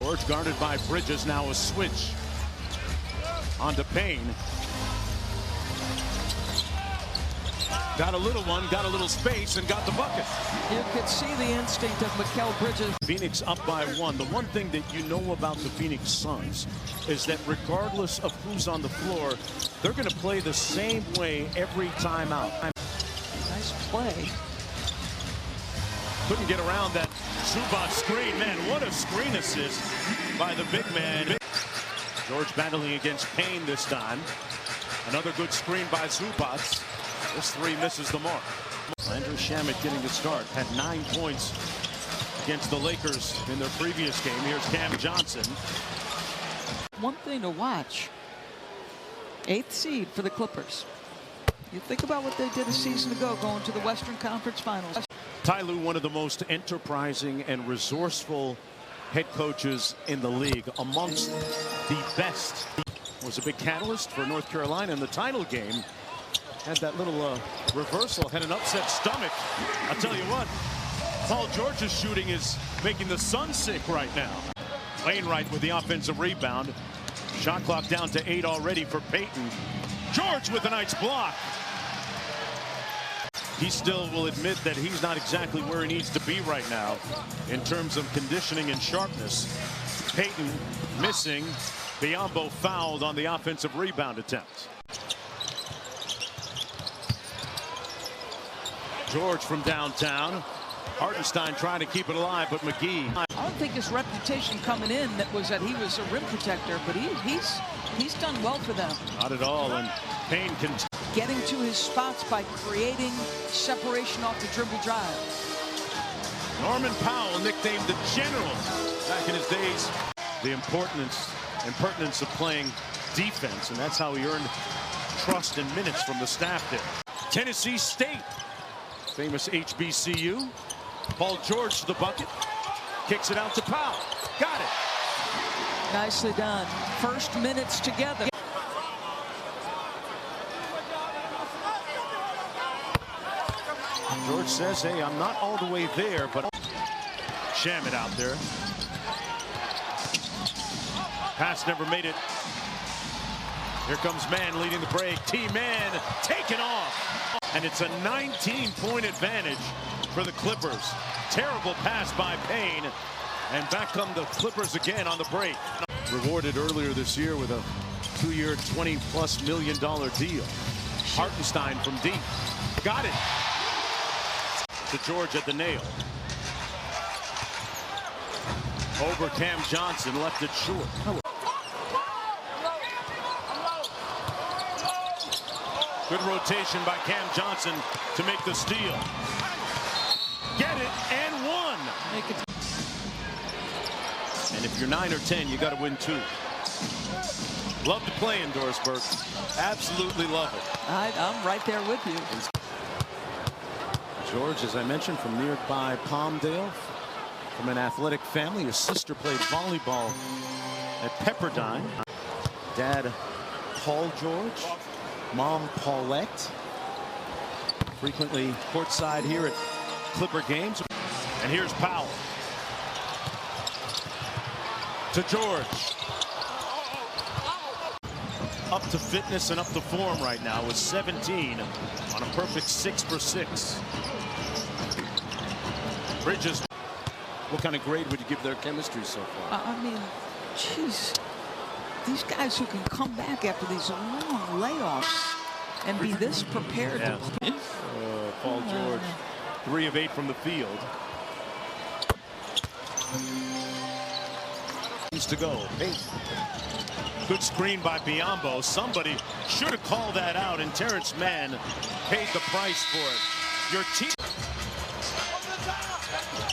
George guarded by Bridges, now a switch onto Payne. Got a little one, got a little space, and got the bucket. You could see the instinct of Mikal Bridges. Phoenix up by one. The one thing that you know about the Phoenix Suns is that regardless of who's on the floor, they're going to play the same way every time out. Nice play. Couldn't get around that Zubac screen. Man, what a screen assist by the big man. George battling against Payne this time. Another good screen by Zubac. This three misses the mark. Andrew Shamet getting the start. Had 9 points against the Lakers in their previous game. Here's Cam Johnson. One thing to watch. 8th seed for the Clippers. You think about what they did a season ago going to the Western Conference Finals. Ty Lue, one of the most enterprising and resourceful head coaches in the league, amongst the best. Was a big catalyst for North Carolina in the title game. Had that little reversal, had an upset stomach. I'll tell you what, Paul George's shooting is making the Suns sick right now. Wainwright with the offensive rebound. Shot clock down to 8 already for Payton. George with a nice block. He still will admit that he's not exactly where he needs to be right now in terms of conditioning and sharpness. Payton missing. Biyombo fouled on the offensive rebound attempt. George from downtown. Hartenstein trying to keep it alive, but McGee. I don't think his reputation coming in was that he was a rim protector, but he's done well for them. Not at all, and Payne can getting to his spots by creating separation off the dribble drive. Norman Powell, nicknamed the General back in his days. The importance and pertinence of playing defense, and that's how he earned trust and minutes from the staff there. Tennessee State, famous HBCU. Paul George to the bucket, kicks it out to Powell. Got it. Nicely done. First minutes together. George says, hey, I'm not all the way there, but Shamet out there. Pass never made it. Here comes Mann leading the break. T-Man taken off. And it's a 19-point advantage for the Clippers. Terrible pass by Payne. And back come the Clippers again on the break. Rewarded earlier this year with a 2-year, $20+ million deal. Hartenstein from deep. Got it. To George at the nail. Over Cam Johnson, left it short. Good rotation by Cam Johnson to make the steal. Get it and one. Make it. And if you're 9 or 10, you got to win 2. Love to play in Dorisburg. Absolutely love it. I'm right there with you. George, as I mentioned, from nearby Palmdale, from an athletic family. His sister played volleyball at Pepperdine. Dad, Paul George. Mom, Paulette. Frequently courtside here at Clipper games. And here's Powell. To George. Up to fitness and up to form right now with 17 on a perfect 6 for 6. Bridges. What kind of grade would you give their chemistry so far? I mean, jeez. These guys who can come back after these long layoffs and be this prepared to play. Paul George, 3 of 8 from the field. Needs to go. Good screen by Biyombo. Somebody should have called that out, and Terrence Mann paid the price for it. Your team.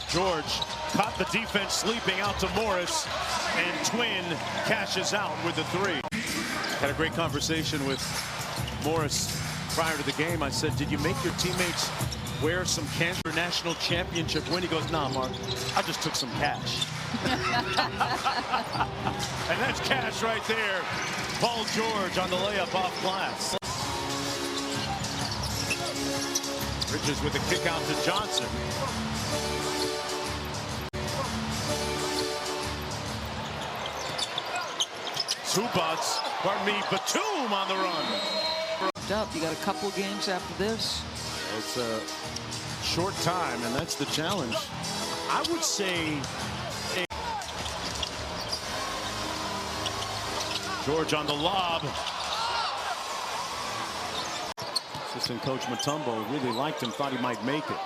George caught the defense sleeping out to Morris, and Twin cashes out with the 3. Had a great conversation with Morris prior to the game. I said, did you make your teammates wear some Cancer National Championship win? He goes, nah, Mark, I just took some cash. And that's cash right there. Paul George on the layup off glass. Bridges with a kick out to Johnson. Batum on the run. You got a couple games after this. It's a short time, and that's the challenge. I would say George on the lob. Assistant coach Mutombo really liked him, thought he might make it.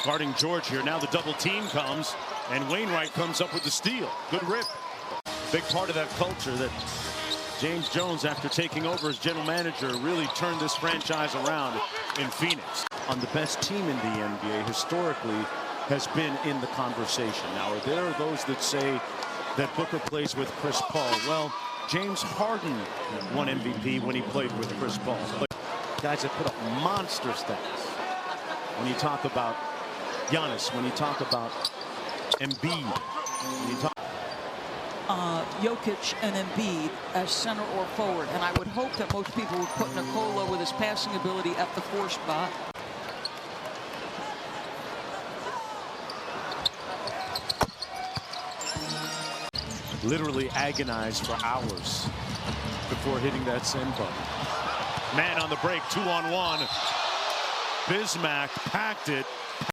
Guarding George here. Now the double team comes, and Wainwright comes up with the steal. Good rip. Big part of that culture that James Jones, after taking over as general manager, really turned this franchise around in Phoenix. On the best team in the NBA historically has been in the conversation. Now, are there those that say that Booker plays with Chris Paul? Well, James Harden won MVP when he played with Chris Paul. But guys that put up monster stats. When you talk about Giannis, when you talk about Embiid, when you talk Jokic and Embiid as center or forward, and I would hope that most people would put Nikola with his passing ability at the 4 spot. Literally agonized for hours before hitting that send button. Man on the break, 2-on-1. Bismack packed it.